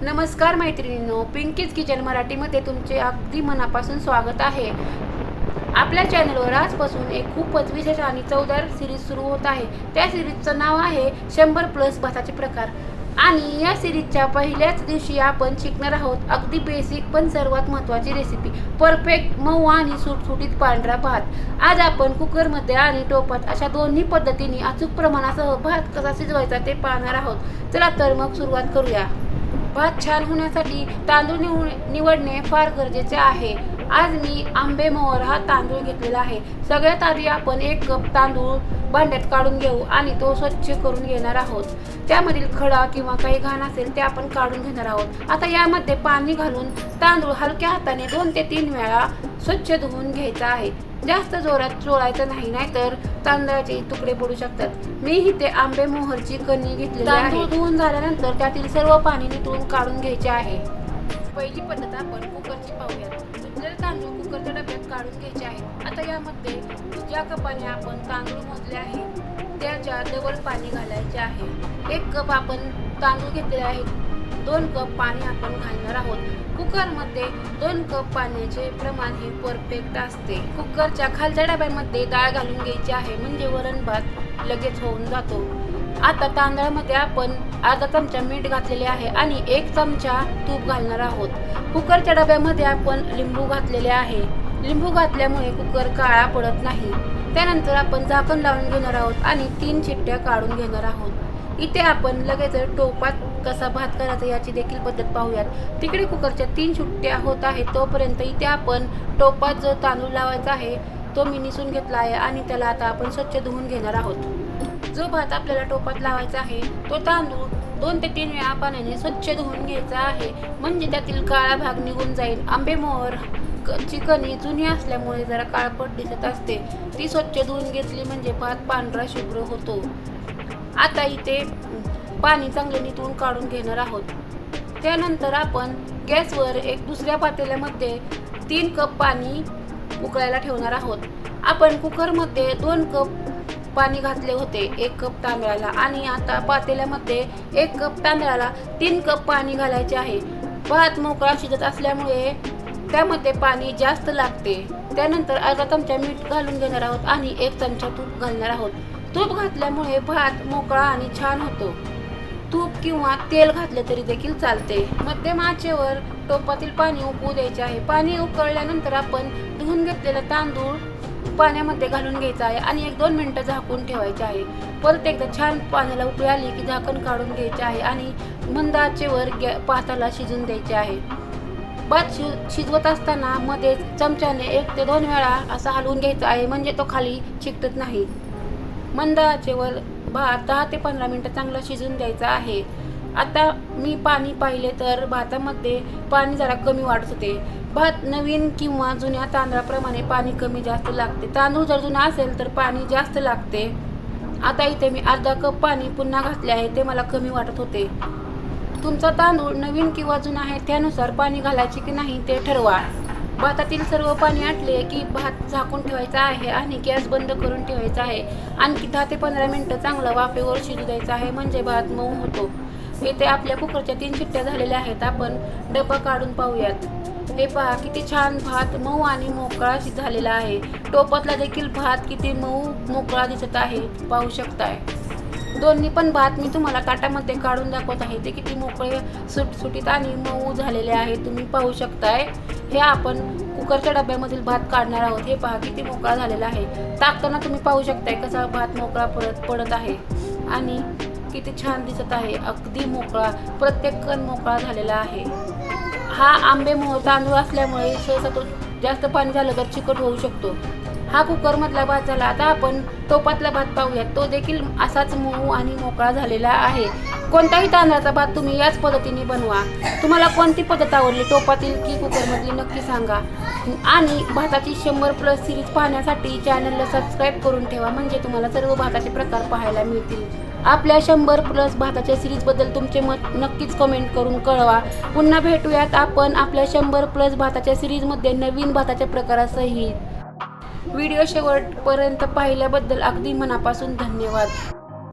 नमस्कार मैत्रिणींनो, pinkies kitchen मराठीमध्ये तुमचे अगदी मनापासून स्वागत आहे। आपल्या चॅनलवर आजपासून एक खूपच विशेष आणि चवदार सिरीज सुरू होत आहे। त्या सिरीजचं नाव आहे 100+ भाताचे प्रकार। आणि या सिरीजच्या पहिल्याच दिवशी आपण शिकणार आहोत अगदी बेसिक पण सर्वात महत्त्वाची रेसिपी, परफेक्ट मऊ आणि सुटसुटीत पांढरा भात। आज आपण कुकरमध्ये आणि टोपात अशा दोन्ही पद्धतीने अचूक प्रमाणासह भात कसा शिजवायचा ते पाहणार आहोत। चला तर मग सुरुवात करूया। भात छान होण्यासाठी तांदूळ निवडणे फार गरजेचे आहे। आज मी आंबेमोहर हा तांदूळ घेतलेला आहे। सगळ्यात आधी आपण 1 कप तांदूळ भांड्यात काढून घेऊ आणि तो स्वच्छ करून घेणार आहोत। त्यामधील खडा किंवा काही घाण असेल ते आपण काढून घेणार आहोत। आता यामध्ये पाणी घालून तांदूळ हलक्या हाताने 2 ते 3 वेळा स्वच्छ धुवून घ्यायचा आहे। जास्त जोरात चोळायचं नाही, नाहीतर तांदळाचे तुकडे पडू शकतात। मी इथे आंबेमोहरची कणी घेतलेली आहे। तांदूळ धुवून झाल्यानंतर त्यातील सर्व पाणी निथळून काढून घ्यायचे आहे। पहिली पद्धत आपण कुकरची पाहूयात। धुतलेले तांदूळ कुकरच्या डब्यात काढून घ्यायचे आहे। आता यामध्ये ज्या कपाने आपण तांदूळ मोजले आहे त्याच्या डबल पाणी घालायचे आहे। 1 कप आपण तांदूळ घेतलेले आहे, 2 कप पाणी आपण घालणार आहोत। कुकरमध्ये 2 कप पाण्याचे प्रमाण हे परफेक्ट असते। कुकरच्या खालच्या डब्यामध्ये डाळ घालून घ्यायची आहे, म्हणजे वरण भात लगेच होऊन जातो। आता तांदळामध्ये आपण अर्धा चमचा मीठ घातलेले आहे आणि 1 चमचा तूप घालणार आहोत। कुकरच्या डब्यामध्ये आपण लिंबू घातलेले आहे। लिंबू घातल्यामुळे कुकर काळा पडत नाही। त्यानंतर आपण झाकण लावून घेणार आहोत आणि 3 शिट्ट्या काढून घेणार आहोत। इथे आपण लगेच टोपात कसा भात करायचा याची देखील पद्धत पाहूयात। तिकडे कुकरच्या 3 शिट्ट्या होत आहेत, तोपर्यंत इथे आपण टोपात जो तांदूळ लावायचा आहे तो मी निसून घेतला आहे आणि त्याला आता आपण स्वच्छ धुवून घेणार आहोत। जो भात आपल्याला टोपात लावायचा आहे तो तांदूळ 2 ते 3 वेळा पाण्याने स्वच्छ धुवून घ्यायचा आहे, म्हणजे त्यातील काळा भाग निघून जाईल। आंबेमोहर ची कणी जुनी असल्यामुळे जरा काळपट दिसत असते, ती स्वच्छ धुवून घेतली म्हणजे भात पांढरा शुभ्र होतो। आता इथे पाणी चांगले निथळून काढून घेणार आहोत। त्यानंतर आपण गॅसवर एक दुसऱ्या पातेल्यामध्ये 3 कप पाणी उकळायला ठेवणार आहोत। आपण कुकरमध्ये 2 कप पाणी घातले होते 1 कप तांदळाला, आणि आता पातेल्यामध्ये 1 कप तांदळाला 3 कप पाणी घालायचे आहे। भात मोकळा शिजत असल्यामुळे त्यामध्ये पाणी जास्त लागते। त्यानंतर अर्धा चमचा मीठ घालून घेणार आहोत आणि 1 चमचा तूप घालणार आहोत। तूप घातल्यामुळे भात मोकळा आणि छान होतो। तूप किंवा तेल घातले तरी देखील चालते। मध्यम आचेवर टोपातील पाणी उकळू द्यायचे आहे। पाणी उकळल्यानंतर आपण धुवून घेतलेला तांदूळ पाण्यामध्ये घालून घ्यायचा आहे आणि 1-2 मिनिटं झाकून ठेवायचे आहे। परत एकदा छान पाण्याला उकळी आली की झाकण काढून घ्यायचे आहे आणि मंद आचेवर भाताला शिजून द्यायचे आहे। भात शिजवत असताना मध्ये चमच्याने 1 ते 2 वेळा असा हलवून घ्यायचा आहे, म्हणजे तो खाली चिकटत नाही। मंद आचेवर भात 10 ते 15 मिनिटं चांगला शिजून द्यायचा आहे। आता मी पाणी पाहिले तर भातामध्ये पाणी जरा कमी वाटत होते। भात नवीन किंवा जुन्या तांदळाप्रमाणे पाणी कमी जास्त लागते। तांदूळ जर जुना असेल तर पाणी जास्त लागते। आता इथे मी अर्धा कप पाणी पुन्हा घातले आहे, ते मला कमी वाटत होते। तुमचा तांदूळ नवीन किंवा जुना आहे त्यानुसार पाणी घालायचे की नाही ते ठरवा। भातातील सर्व पाणी आटले की भात झाकून ठेवायचा आहे आणि गॅस बंद करून ठेवायचा आहे। आणखी 10 ते 15 मिनिटं चांगलं वाफेवर शिजू द्यायचं आहे, म्हणजे भात मऊ होतो। इथे आपल्या कुकरच्या 3 शिट्ट्या झालेल्या आहेत। आपण डबा काढून पाहूयात। हे पहा किती छान भात मऊ आणि मोकळा झालेला आहे। टोपातला देखील भात किती मऊ मोकळा दिसत आहे, पाहू शकताय। दोन्ही पण भात मी तुम्हाला ताटामध्ये काढून दाखवत आहे, ते किती मोकळे सुटसुटीत आणि मऊ झालेले आहे, तुम्ही पाहू शकताय। हे आपण कुकरच्या डब्यामधील भात काढणार आहोत। हे पहा किती मोकळा झालेला आहे। टाकताना तुम्ही पाहू शकताय कसा भात मोकळा पडत आहे आणि किती छान दिसत आहे, अगदी मोकळा, प्रत्येक कण मोकळा झालेला आहे। हा आंबेमोहर तांदूळ असल्यामुळे सहसा तो जास्त पाणी झालं तर चिकट होऊ शकतो। हा कुकरमधला भात झाला। आता आपण टोपातला भात पाहूयात, तो देखील असाच मऊ आणि मोकळा झालेला आहे। कोणताही तांदळाचा भात तुम्ही याच पद्धतीने बनवा। तुम्हाला कोणती पद्धत आवडली, टोपातील की कुकरमधली, नक्की सांगा। आणि भाताची 100+ सिरीज पाहण्यासाठी चॅनलला सबस्क्राईब करून ठेवा, म्हणजे तुम्हाला सर्व भाताचे प्रकार पाहायला मिळतील। आपल्या 100+ भाताच्या सिरीजबद्दल तुमचे मत नक्कीच कमेंट करून कळवा। पुन्हा भेटूयात आपण आपल्या 100+ भाताच्या सिरीजमध्ये नवीन भाताच्या प्रकारासहित। व्हिडिओ शेवटपर्यंत पाहिल्याबद्दल अगदी मनापासून धन्यवाद।